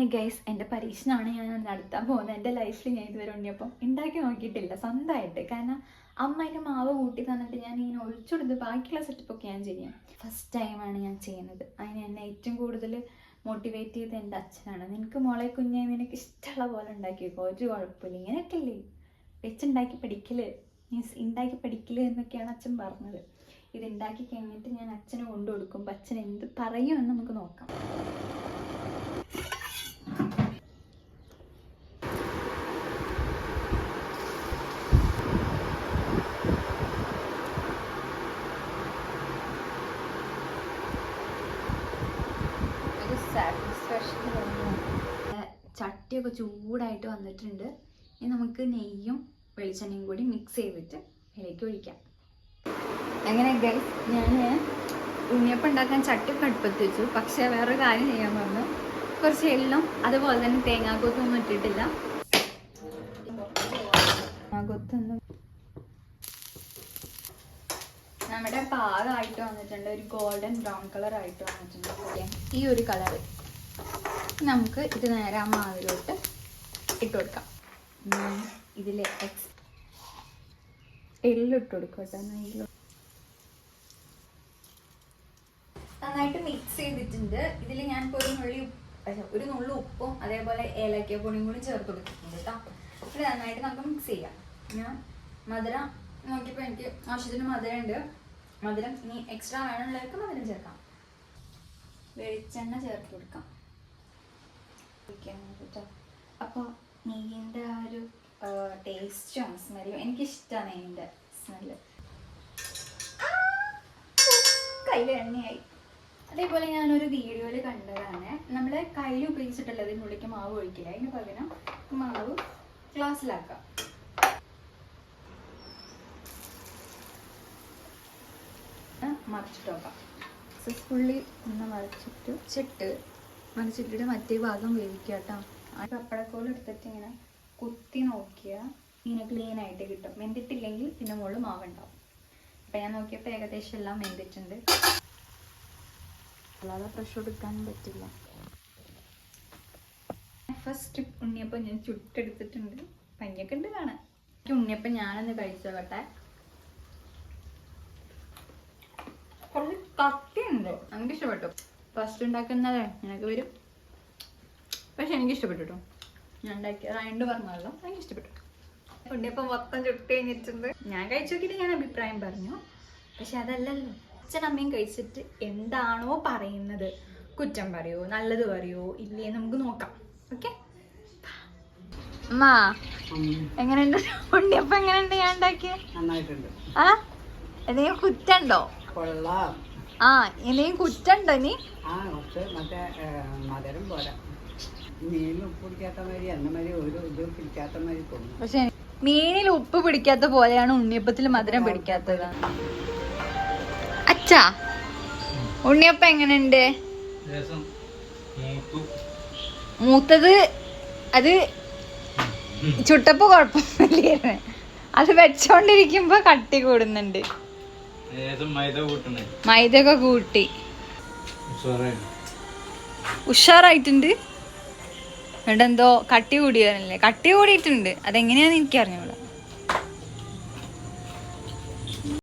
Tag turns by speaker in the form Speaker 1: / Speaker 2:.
Speaker 1: അങ്ങനെ ഗൈസ് എൻ്റെ പരീക്ഷണമാണ് ഞാൻ നടത്താൻ പോകുന്നത്. എൻ്റെ ലൈഫിൽ ഞാൻ ഇതുവരെ ഉണ്ണിയപ്പം ഉണ്ടാക്കി നോക്കിയിട്ടില്ല സ്വന്തമായിട്ട്. കാരണം അമ്മ അതിൻ്റെ മാവ് കൂട്ടി തന്നിട്ട് ഞാൻ ഇങ്ങനെ ഒഴിച്ചെടുത്ത് ബാക്കിയുള്ള സെറ്റപ്പൊക്കെ ഞാൻ ചെയ്യാം. ഫസ്റ്റ് ടൈമാണ് ഞാൻ ചെയ്യുന്നത്. അതിന് എന്നെ ഏറ്റവും കൂടുതൽ മോട്ടിവേറ്റ് ചെയ്ത് എൻ്റെ അച്ഛനാണ്. നിനക്ക് മോളെ കുഞ്ഞെ നിനക്ക് ഇഷ്ടമുള്ള പോലെ ഉണ്ടാക്കിയേക്കോ, ഒരു കുഴപ്പമില്ല, ഇങ്ങനെയൊക്കെ അല്ലേ വെച്ചുണ്ടാക്കി പഠിക്കല്, മീൻസ് ഉണ്ടാക്കി പഠിക്കല് എന്നൊക്കെയാണ് അച്ഛൻ പറഞ്ഞത്. ഇത് ഉണ്ടാക്കി കഴിഞ്ഞിട്ട് ഞാൻ അച്ഛന് കൊണ്ടു കൊടുക്കുമ്പോൾ അച്ഛൻ എന്ത് പറയുമെന്ന് നമുക്ക് നോക്കാം. ചട്ടിയൊക്കെ ചൂടായിട്ട് വന്നിട്ടുണ്ട്. ഇനി നമുക്ക് നെയ്യും വെളിച്ചെണ്ണയും കൂടി മിക്സ് ചെയ്തിട്ട് അതിലേക്ക് ഒഴിക്കാം. അങ്ങനെ ഗൈസ് ഞാൻ ഉണ്ണിയപ്പം ഉണ്ടാക്കാൻ ചട്ടിയൊക്കെ അടുപ്പത്ത് വെച്ചു. പക്ഷേ വേറൊരു കാര്യം ചെയ്യാൻ പറഞ്ഞു. കുറച്ച് എള്ളും അതുപോലെ തന്നെ തേങ്ങാക്കൊത്തൊന്നും ഇട്ടിട്ടില്ല. തേങ്ങാക്കൊത്തൊന്നും നമ്മുടെ പാകമായിട്ട് വന്നിട്ടുണ്ട്. ഒരു ഗോൾഡൻ ബ്രൗൺ കളർ ആയിട്ട് വന്നിട്ടുണ്ട്. ഈ ഒരു കളർ നമുക്ക് ഇത് നേരെ ആ മാവിലോട്ട് ഇട്ട് കൊടുക്കാം. ഇതിൽ എള്ളിട്ട് കൊടുക്കാം കേട്ടോ. നന്നായിട്ട് മിക്സ് ചെയ്തിട്ടുണ്ട്. ഇതിൽ ഞാനിപ്പോൾ ഒരു നുള്ളി ഉപ്പും അതേപോലെ ഏലക്ക പൊടിയും കൂടി ചേർത്ത് കൊടുത്തിട്ടുണ്ട് കേട്ടോ. ഇത് നന്നായിട്ട് നമുക്ക് മിക്സ് ചെയ്യാം. ഞാൻ മധുരം നോക്കിയപ്പോൾ എനിക്ക് ആവശ്യത്തിന് മധുരം ഉണ്ട്. മധുരം ഇനി എക്സ്ട്രാ വേണമെന്നുള്ളവർക്ക് മധുരം ചേർക്കാം. വെളിച്ചെണ്ണ ചേർത്ത് കൊടുക്കാം. അപ്പോൾ നെയ്യിൻ്റെ ആ ഒരു ടേസ്റ്റും സ്മെല്ലും എനിക്കിഷ്ടമാണ്. നെയ്യിൻ്റെ സ്മെല്ല് കയ്യിൽ എണ്ണയായി. അതേപോലെ ഞാനൊരു വീഡിയോയിൽ കണ്ടതാണ്, നമ്മൾ കയ്യിൽ ഉപയോഗിച്ചിട്ടുള്ളത് ഇതിനുള്ളിലേക്ക് മാവ് ഒഴിക്കില്ല, അതിന് പകരം മാവ് ഗ്ലാസ്സിലാക്കാം. മറിച്ചിട്ട് നോക്കാം. സക്സസ്ഫുള്ളി ഒന്ന് മറിച്ചിട്ടിട്ട് മറ്റേ ഭാഗം വേവിക്കുക കേട്ടോ. ആ പപ്പടക്കോൾ എടുത്തിട്ട് ഇങ്ങനെ കുത്തി നോക്കിയാൽ ഇങ്ങനെ ക്ലീൻ ആയിട്ട് കിട്ടും. വെന്തിട്ടില്ലെങ്കിൽ പിന്നെ മുകളിൽ മാവുണ്ടാവും. അപ്പം ഞാൻ നോക്കിയപ്പോൾ ഏകദേശം എല്ലാം വെന്തിട്ടുണ്ട്. അല്ലാതെ ഫ്രഷ് കൊടുക്കാനും പറ്റില്ല. ഫസ്റ്റ് ഉണ്ണിയപ്പം ഞാൻ ചുട്ടെടുത്തിട്ടുണ്ട്. പഞ്ഞൊക്കെ ഉണ്ട് കാണാൻ. ഉണ്ണിയപ്പം ഞാനൊന്ന് കഴിച്ചോട്ടെ. കുറച്ച് കട്ടിയുണ്ട്. എനിക്ക് ഇഷ്ടപ്പെട്ടു. ഫസ്റ്റ് ഉണ്ടാക്കുന്നത് എനിക്ക് വരും, പക്ഷെ എനിക്ക് ഇഷ്ടപ്പെട്ടു കേട്ടോ. ഞാൻ ഉണ്ടാക്കിയ റൈണ്ട് പറഞ്ഞല്ലോ, എനിക്ക് ഇഷ്ടപ്പെട്ടു. ഉണ്ണിയപ്പം മൊത്തം ചുട്ട് കഴിഞ്ഞിട്ടുണ്ട്. ഞാൻ കഴിച്ചു നോക്കിയിട്ട് ഞാൻ അഭിപ്രായം പറഞ്ഞു. പക്ഷെ അതല്ലല്ലോ, അച്ഛനമ്മയും കഴിച്ചിട്ട് എന്താണോ പറയുന്നത്, കുറ്റം പറയോ നല്ലത് പറയോ ഇല്ലേ നമുക്ക് നോക്കാം. ഓക്കെ അമ്മ, എങ്ങനെയുണ്ട് ഉണ്ണിയപ്പം? എങ്ങനെയുണ്ട് ഞാൻ ഉണ്ടാക്കിയ? ആ എന്തെങ്കിലും കുറ്റുണ്ടോ? ആ എന്തെങ്കിലും കുറ്റുണ്ടോ? ഇനി പക്ഷെ മീനിൽ ഉപ്പ് പിടിക്കാത്ത പോലെയാണ് ഉണ്ണിയപ്പത്തിൽ മധുരം പിടിക്കാത്തത്. അച്ഛാ, ഉണ്ണിയപ്പം എങ്ങനെയുണ്ട്? മൂത്തത് അത് ചുട്ടപ്പോ കുഴപ്പമൊന്നുമില്ലായിരുന്നു. അത് വെച്ചോണ്ടിരിക്കുമ്പോ കട്ടി കൂടുന്നുണ്ട്. മൈദയൊക്കെ കൂട്ടി ഉഷാറായിട്ടുണ്ട്. ഇവിടെ എന്തോ കട്ടി കൂടിയാണല്ലേ? കട്ടി കൂടിയിട്ടുണ്ട്. അതെങ്ങനെയാന്ന് എനിക്കറിഞ്ഞൂടാ.